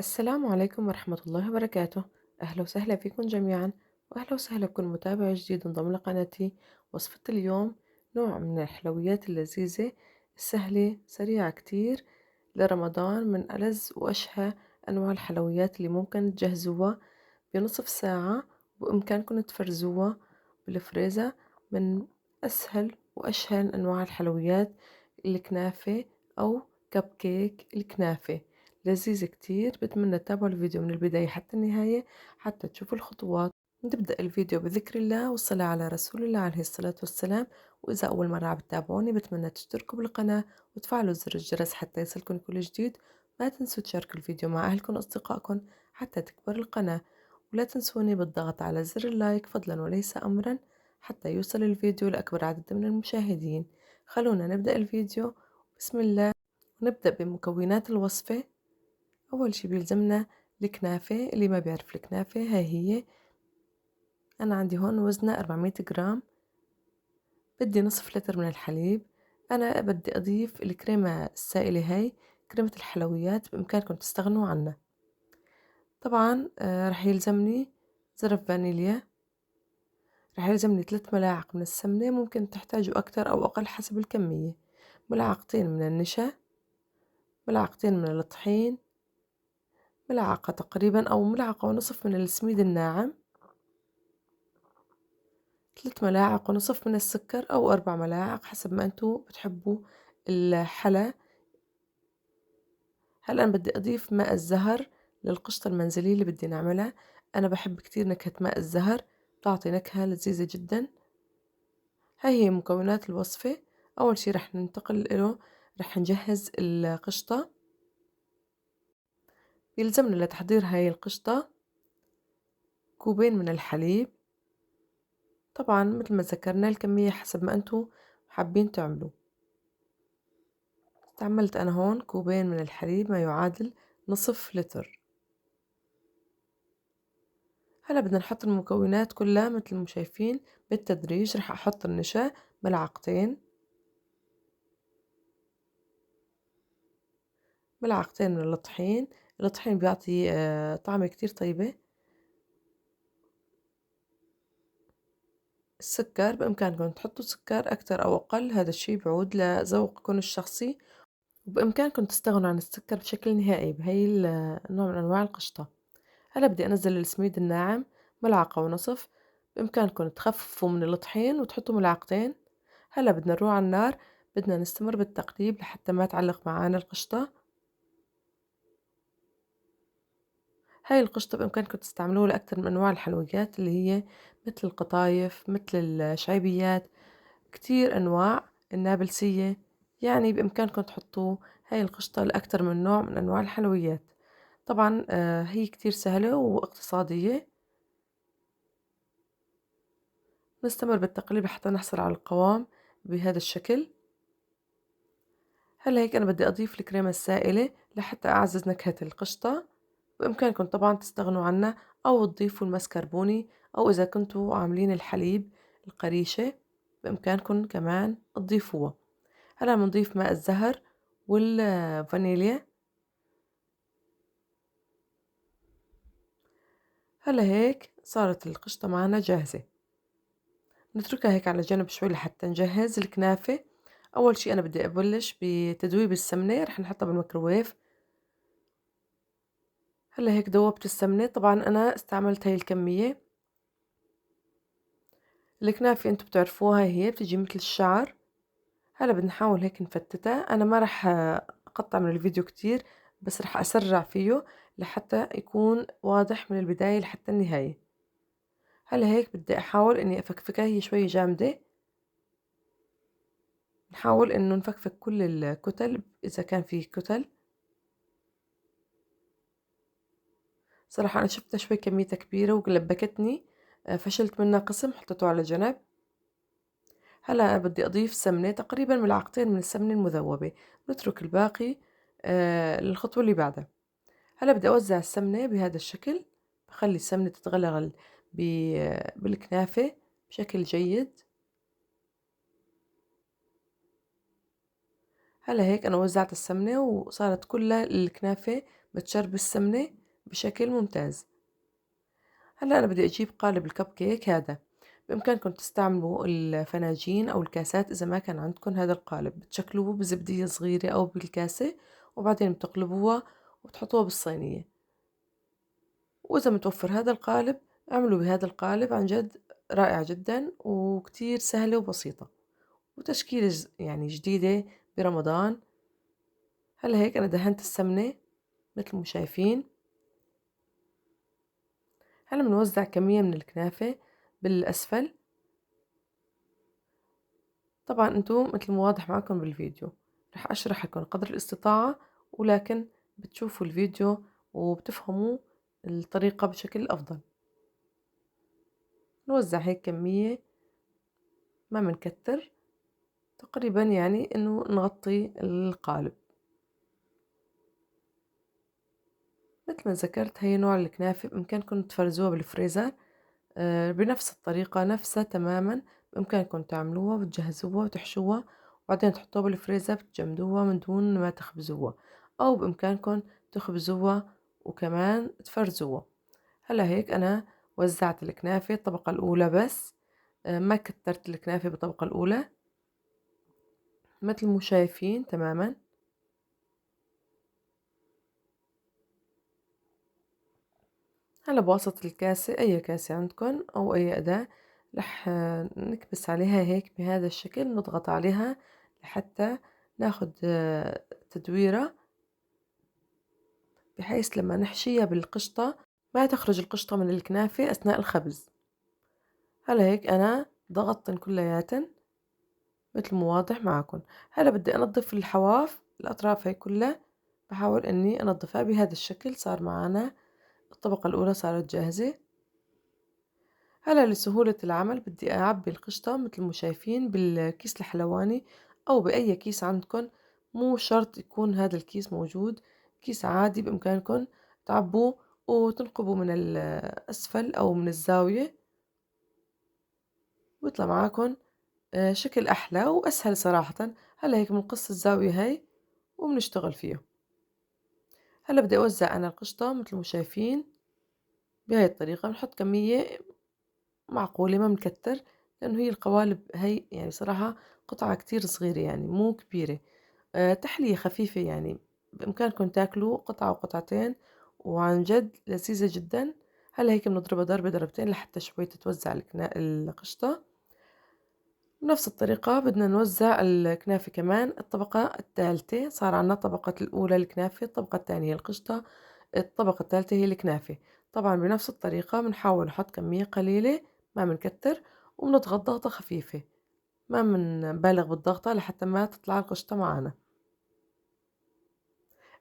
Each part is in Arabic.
السلام عليكم ورحمة الله وبركاته. أهلا وسهلا فيكم جميعا، وأهلا وسهلا بكل متابع جديد انضم لقناتي. وصفة اليوم نوع من الحلويات اللذيذة السهلة سريعة كتير لرمضان، من ألذ وأشهى أنواع الحلويات اللي ممكن تجهزوها بنصف ساعة، وبإمكانكم تفرزوها بالفريزر. من أسهل وأشهى أنواع الحلويات الكنافة أو كب كيك الكنافة، لذيذ كتير. بتمنى تتابعوا الفيديو من البداية حتى النهاية حتى تشوفوا الخطوات. نبدأ الفيديو بذكر الله والصلاة على رسول الله عليه الصلاة والسلام. وإذا أول مرة عم تتابعوني بتمنى تشتركوا بالقناة وتفعلوا زر الجرس حتى يصلكم كل جديد. ما تنسوا تشاركوا الفيديو مع أهلكم وأصدقائكم حتى تكبر القناة، ولا تنسوني بالضغط على زر اللايك فضلا وليس أمرا حتى يوصل الفيديو لأكبر عدد من المشاهدين. خلونا نبدأ الفيديو. بسم الله. ونبدأ بمكونات الوصفة. أول شي بيلزمنا الكنافة. اللي ما بيعرف الكنافة هاي هي. أنا عندي هون وزنها 400 جرام. بدي نصف لتر من الحليب. أنا بدي أضيف الكريمة السائلة، هاي كريمة الحلويات بإمكانكم تستغنوا عنها. طبعا رح يلزمني زرف فانيليا. رح يلزمني 3 ملاعق من السمنة، ممكن تحتاجوا أكتر أو أقل حسب الكمية. ملعقتين من النشا، ملعقتين من الطحين، ملعقة تقريبا أو ملعقة ونصف من السميد الناعم، 3 ملاعق ونصف من السكر أو 4 ملاعق حسب ما أنتوا بتحبوا الحلا. هلأ أنا بدي أضيف ماء الزهر للقشطة المنزلية اللي بدي نعملها. أنا بحب كتير نكهة ماء الزهر، بتعطي نكهة لذيذة جدا. هاي هي مكونات الوصفة. أول شي رح ننتقل له، رح نجهز القشطة. يلزمنا لتحضير هاي القشطة كوبين من الحليب. طبعا مثل ما ذكرنا الكمية حسب ما أنتوا حابين تعملوا. استعملت أنا هون كوبين من الحليب، ما يعادل نصف لتر. هلا بدنا نحط المكونات كلها مثل ما شايفين بالتدريج. رح أحط النشا ملعقتين، ملعقتين من الطحين. الطحين بيعطي طعمة كتير طيبة. السكر بإمكانكم تحطوا سكر أكتر أو أقل، هذا الشي بعود لذوقكم الشخصي، وبإمكانكم تستغنوا عن السكر بشكل نهائي بهاي النوع من أنواع القشطة. هلا بدي أنزل السميد الناعم ملعقة ونصف. بإمكانكم تخففوا من الطحين وتحطوا ملعقتين. هلا بدنا نروح على النار، بدنا نستمر بالتقليب لحتى ما تعلق معانا القشطة. هاي القشطة بإمكانكم تستعملوها لأكثر من أنواع الحلويات اللي هي مثل القطايف، مثل الشعيبيات، كتير أنواع، النابلسية. يعني بإمكانكم تحطوا هاي القشطة لأكثر من نوع من أنواع الحلويات. طبعا هي كتير سهلة واقتصادية. نستمر بالتقليب حتى نحصل على القوام بهذا الشكل. هلا هيك أنا بدي أضيف الكريمة السائلة لحتى أعزز نكهة القشطة. بإمكانكم طبعا تستغنوا عنها أو تضيفوا المسكربوني، أو إذا كنتوا عاملين الحليب القريشة بإمكانكم كمان تضيفوها. هلا بنضيف ماء الزهر والفانيليا. هلا هيك صارت القشطة معنا جاهزة. نتركها هيك على جنب شوي لحتى نجهز الكنافة. أول شي أنا بدي أبلش بتدويب السمنة، رح نحطها بالميكروويف. هلا هيك دوبت السمنة. طبعا أنا استعملت هاي الكمية. الكنافة انتو بتعرفوها هي بتجي مثل الشعر. هلا بدنا نحاول هيك نفتتها. أنا ما رح أقطع من الفيديو كتير، بس رح أسرع فيه لحتى يكون واضح من البداية لحتى النهاية. هلا هيك بدي أحاول إني أفكفكها، هي شوي جامدة. نحاول إنه نفكفك كل الكتل إذا كان في كتل. صراحة أنا شفتها شوي كميتها كبيرة ولبكتني، فشلت منها قسم حطيته على جنب. هلا بدي أضيف سمنة، تقريبا ملعقتين من السمنة المذوبة. نترك الباقي للخطوة اللي بعدها. هلا بدي أوزع السمنة بهذا الشكل. بخلي السمنة تتغلغل بالكنافة بشكل جيد. هلا هيك أنا وزعت السمنة وصارت كلها الكنافة بتشرب السمنة بشكل ممتاز. هلا أنا بدي أجيب قالب الكب كيك هذا. بإمكانكم تستعملوا الفناجين أو الكاسات إذا ما كان عندكم هذا القالب، بتشكلوه بزبدية صغيرة أو بالكاسة، وبعدين بتقلبوها وبتحطوها بالصينية. وإذا متوفر هذا القالب اعملوا بهذا القالب، عن جد رائع جدا وكتير سهلة وبسيطة، وتشكيلة يعني جديدة برمضان. هلا هيك أنا دهنت السمنة مثل ما شايفين. هلا بنوزع كمية من الكنافة بالأسفل. طبعا انتم مثل ما واضح معكم بالفيديو رح أشرح لكم قدر الاستطاعة، ولكن بتشوفوا الفيديو وبتفهموا الطريقة بشكل أفضل. نوزع هيك كمية، ما منكتر، تقريبا يعني إنه نغطي القالب. مثل ما ذكرت هي نوع الكنافة بإمكانكم تفرزوها بالفريزر بنفس الطريقة نفسها تماما. بإمكانكم تعملوها وتجهزوها وتحشوها وبعدين تحطوها بالفريزر، بتجمدوها من دون ما تخبزوها، أو بإمكانكم تخبزوها وكمان تفرزوها. هلا هيك أنا وزعت الكنافة الطبقة الأولى بس، ما كترت الكنافة بالطبقة الأولى مثل ما شايفين تماما. هلا بوسط الكاسة، أي كاسة عندكن أو أي أداة، رح نكبس عليها هيك بهذا الشكل، نضغط عليها لحتى ناخد تدويرة، بحيث لما نحشيها بالقشطة ما تخرج القشطة من الكنافة أثناء الخبز. هلا هيك أنا ضغطتن كلياتن مثل ما واضح معكم. هلا بدي أنظف الحواف الأطراف هي كلها، بحاول إني أنظفها بهذا الشكل. صار معنا الطبقة الأولى صارت جاهزة. هلا لسهولة العمل بدي أعبي القشطة مثل ما شايفين بالكيس الحلواني أو بأي كيس عندكن، مو شرط يكون هذا الكيس موجود، كيس عادي بإمكانكن تعبوه وتنقبوا من الأسفل أو من الزاوية، ويطلع معاكن شكل أحلى وأسهل صراحة. هلا هيك بنقص الزاوية هاي وبنشتغل فيها. هلا بدي أوزع أنا القشطة مثل ما شايفين بهاي الطريقة. بنحط كمية معقولة ما بنكتر، لأنه هي القوالب هي يعني صراحة قطعة كتير صغيرة يعني مو كبيرة. تحلية خفيفة يعني، بإمكانكم تاكلوا قطعة وقطعتين وعن جد لذيذة جدا. هلا هيك بنضربها ضربة ضربتين لحتى شوي تتوزع القشطة. بنفس الطريقة بدنا نوزع الكنافة كمان. الطبقة الثالثة صار عنا الطبقة الأولى الكنافة، الطبقة الثانية القشطة، الطبقة الثالثة هي الكنافة. طبعا بنفس الطريقة بنحاول نحط كمية قليلة، ما بنكتر، وبنضغط ضغطة خفيفة، ما بنبالغ بالضغطة لحتى ما تطلع القشطة معنا.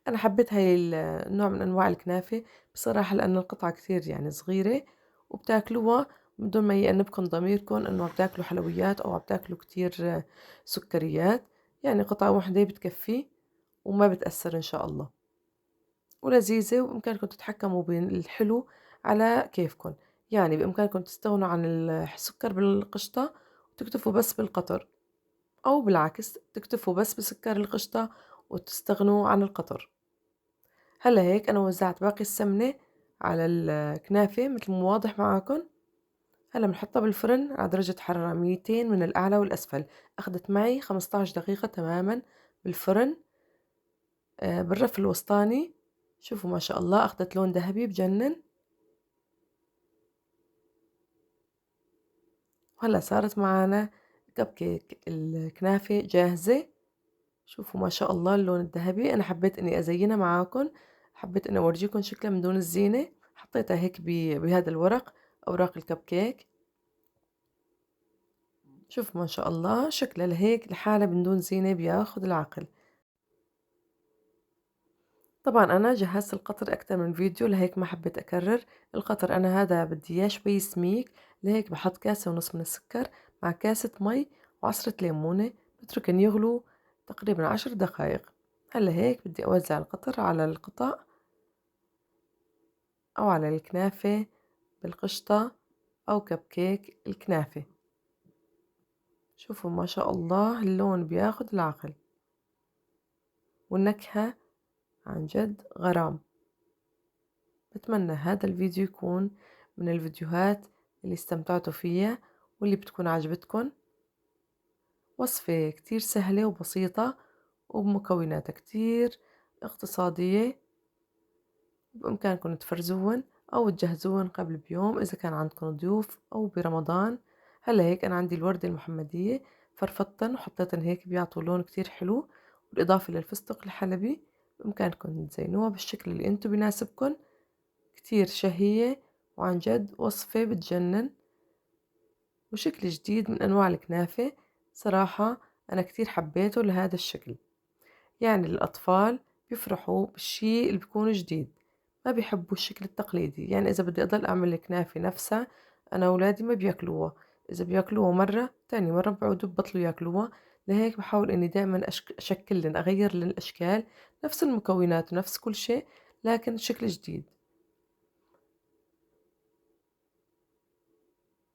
أنا حبيت هاي النوع من أنواع الكنافة بصراحة، لأن القطعة كتير يعني صغيرة وبتاكلوها بدون ما يأنبكم ضميركم إنه عم تاكلوا حلويات أو عم تاكلوا كتير سكريات. يعني قطعة واحدة بتكفي وما بتأثر إن شاء الله، ولذيذة، وبإمكانكم تتحكموا بالحلو على كيفكم. يعني بإمكانكم تستغنوا عن السكر بالقشطة وتكتفوا بس بالقطر، أو بالعكس تكتفوا بس بسكر القشطة وتستغنوا عن القطر. هلا هيك أنا وزعت باقي السمنة على الكنافة مثل ما واضح معاكم. هلا بنحطها بالفرن على درجة حرارة 200 من الأعلى والأسفل. أخدت معي 15 دقيقة تماما بالفرن بالرف الوسطاني. شوفوا ما شاء الله أخدت لون ذهبي بجنن. وهلا صارت معنا كب كيك الكنافة جاهزة. شوفوا ما شاء الله اللون الذهبي. أنا حبيت إني أزينها معاكم، حبيت إني أورجيكم شكلها من دون الزينة. حطيتها هيك بهذا الورق، أوراق الكب كيك. شوف ما شاء الله شكلها لهيك لحالها من دون زينة بياخد العقل. طبعا أنا جهزت القطر أكتر من فيديو لهيك ما حبيت أكرر. القطر أنا هذا بدي إياه شوي سميك، لهيك بحط كاسة ونص من السكر مع كاسة مي وعصرة ليمونة، بتركن يغلوا تقريبا 10 دقايق. هلا هيك بدي أوزع القطر على القطع أو على الكنافة بالقشطة أو كب كيك الكنافة. شوفوا ما شاء الله اللون بياخد العقل والنكهة عن جد غرام. بتمنى هذا الفيديو يكون من الفيديوهات اللي استمتعتوا فيها واللي بتكون عجبتكن. وصفة كتير سهلة وبسيطة وبمكونات كتير اقتصادية، بإمكانكم تفرزوهن أو تجهزوهن قبل بيوم إذا كان عندكم ضيوف أو برمضان. هلا هيك أنا عندي الوردة المحمدية، فرفتن وحطيتن هيك بيعطوا لون كتير حلو، بالإضافة للفستق الحلبي. بإمكانكم تزينوها بالشكل اللي انتو بيناسبكن. كتير شهية وعن جد وصفة بتجنن وشكل جديد من أنواع الكنافة. صراحة أنا كتير حبيته لهذا الشكل، يعني الأطفال بيفرحوا بالشي اللي بيكون جديد، ما بيحبوا الشكل التقليدي. يعني إذا بدي أضل أعمل الكنافة نفسها أنا أولادي ما بياكلوها، إذا بياكلوها مرة تاني مرة بيعودوا ببطلوا ياكلوها. لهيك بحاول إني دائما أشكل لن أغير لن الأشكال، نفس المكونات ونفس كل شيء لكن شكل جديد.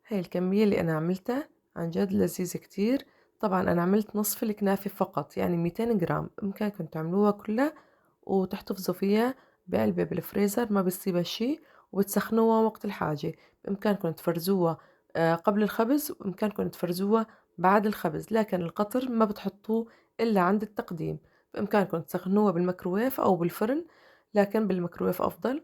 هاي الكمية اللي أنا عملتها عن جد لذيذة كتير. طبعا أنا عملت نصف الكنافة فقط، يعني 200 جرام، بإمكانكم تعملوها كلها وتحتفظوا فيها بعلبة بالفريزر ما بيصيبها شي، وبتسخنوها وقت الحاجة. بإمكانكم تفرزوها قبل الخبز، وبإمكانكم تفرزوها بعد الخبز، لكن القطر ما بتحطوه إلا عند التقديم. بإمكانكم تسخنوها بالميكروويف أو بالفرن، لكن بالميكروويف أفضل،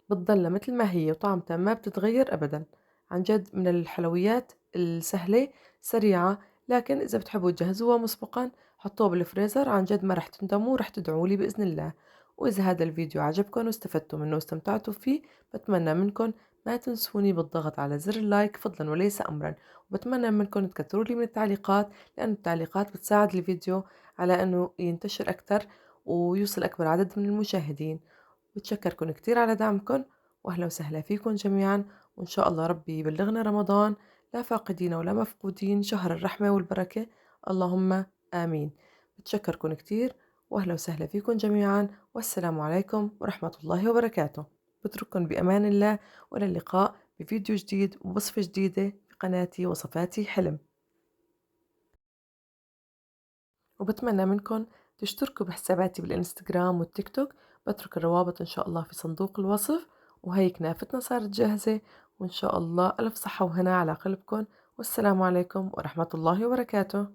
بتضل مثل ما هي وطعمتها ما بتتغير أبدا. عن جد من الحلويات السهلة سريعة، لكن إذا بتحبوا تجهزوها مسبقا حطوها بالفريزر، عن جد ما رح تندموا، رح تدعوا لي بإذن الله. وإذا هذا الفيديو عجبكم واستفدتوا منه واستمتعتوا فيه، بتمنى منكم ما تنسوني بالضغط على زر اللايك فضلا وليس أمرا. وبتمنى منكم تكتروا لي من التعليقات، لأن التعليقات بتساعد الفيديو على أنه ينتشر أكتر ويوصل أكبر عدد من المشاهدين. بتشكركن كتير على دعمكن، وأهلا وسهلا فيكن جميعا. وإن شاء الله ربي يبلغنا رمضان لا فاقدين ولا مفقودين، شهر الرحمة والبركة، اللهم آمين. بتشكركن كتير وأهلا وسهلا فيكن جميعا، والسلام عليكم ورحمة الله وبركاته. بترككن بأمان الله، وإلى اللقاء بفيديو جديد ووصفة جديدة في قناتي وصفاتي حلم. وبتمنى منكم تشتركوا بحساباتي بالإنستغرام والتيك توك، بترك الروابط إن شاء الله في صندوق الوصف. وهي كنافتنا صارت جاهزة، وإن شاء الله ألف صحة وهنا على قلبكم، والسلام عليكم ورحمة الله وبركاته.